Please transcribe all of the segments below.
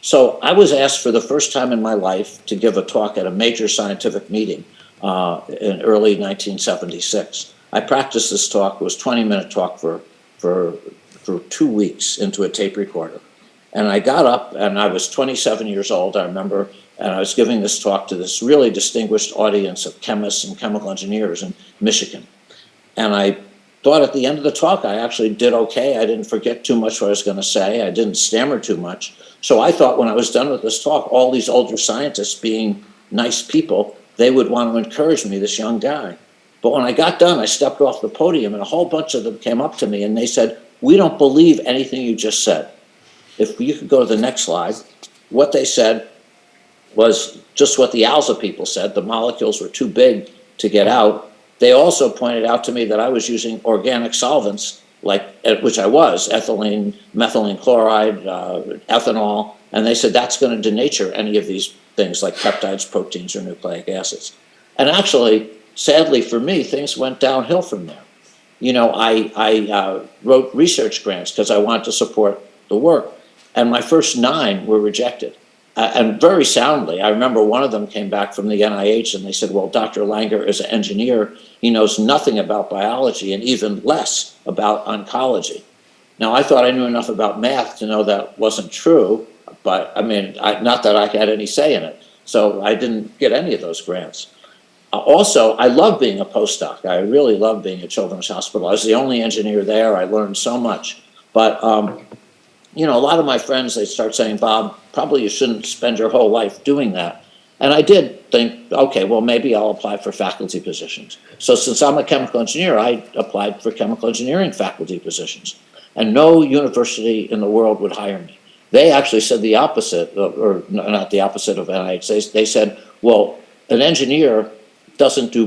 So I was asked for the first time in my life to give a talk at a major scientific meeting in early 1976. I practiced this talk. It was a 20-minute talk for 2 weeks into a tape recorder. And I got up, and I was 27 years old, I remember, and I was giving this talk to this really distinguished audience of chemists and chemical engineers in Michigan. And I thought at the end of the talk, I actually did okay. I didn't forget too much what I was going to say. I didn't stammer too much. So I thought when I was done with this talk, all these older scientists being nice people, they would want to encourage me, this young guy. But when I got done, I stepped off the podium and a whole bunch of them came up to me and they said, "We don't believe anything you just said." If you could go to the next slide, what they said was just what the ALSA people said. The molecules were too big to get out. They also pointed out to me that I was using organic solvents, which I was, ethylene, methylene chloride, ethanol, and they said that's going to denature any of these things like peptides, proteins, or nucleic acids. And actually, sadly for me, things went downhill from there. You know, I wrote research grants because I wanted to support the work, and my first 9 were rejected. And very soundly. I remember one of them came back from the NIH and they said, well, Dr. Langer is an engineer. He knows nothing about biology and even less about oncology. Now, I thought I knew enough about math to know that wasn't true, but I mean, not that I had any say in it. So I didn't get any of those grants. Also, I love being a postdoc. I really love being at Children's Hospital. I was the only engineer there. I learned so much. But you know, a lot of my friends, they start saying, Bob, probably you shouldn't spend your whole life doing that. And I did think, okay, well, maybe I'll apply for faculty positions. So since I'm a chemical engineer, I applied for chemical engineering faculty positions. And no university in the world would hire me. They actually said the opposite, or not the opposite of NIH. They said, well, an engineer doesn't do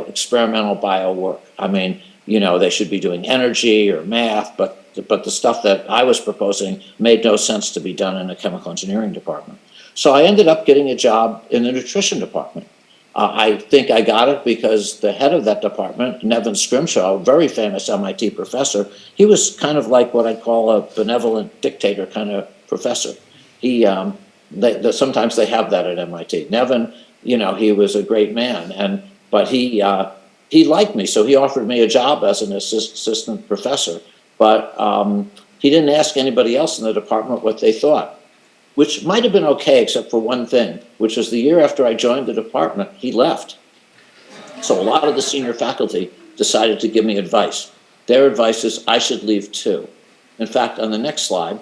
experimental bio work. I mean, you know, they should be doing energy or math, but the stuff that I was proposing made no sense to be done in a chemical engineering department. So I ended up getting a job in the nutrition department. I think I got it because the head of that department, Nevin Scrimshaw, a very famous MIT professor, he was kind of like what I'd call a benevolent dictator kind of professor. Sometimes they have that at MIT. Nevin, you know, he was a great man, but he liked me, so he offered me a job as an assistant professor. But he didn't ask anybody else in the department what they thought, which might have been okay except for one thing, which was the year after I joined the department, he left. So a lot of the senior faculty decided to give me advice. Their advice is I should leave too. In fact, on the next slide,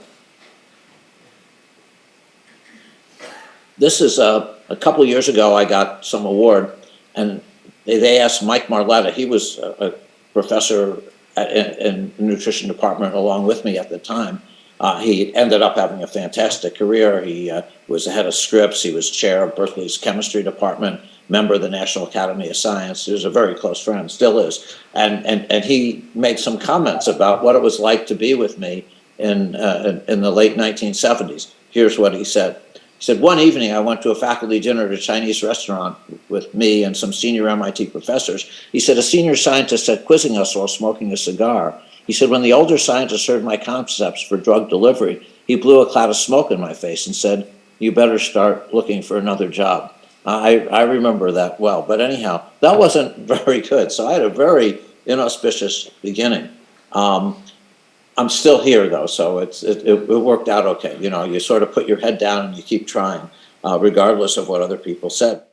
this is a couple of years ago, I got some award, and they asked Mike Marletta, he was a professor in the nutrition department along with me at the time. He ended up having a fantastic career. He was the head of Scripps. He was chair of Berkeley's chemistry department, member of the National Academy of Science. He was a very close friend, still is. And he made some comments about what it was like to be with me in the late 1970s. Here's what he said. He said, one evening I went to a faculty dinner at a Chinese restaurant with me and some senior MIT professors. He said, a senior scientist sat quizzing us while smoking a cigar. He said, when the older scientist heard my concepts for drug delivery, he blew a cloud of smoke in my face and said, you better start looking for another job. I remember that well, but anyhow, that wasn't very good. So I had a very inauspicious beginning. I'm still here though, so it worked out okay. You know, you sort of put your head down and you keep trying, regardless of what other people said.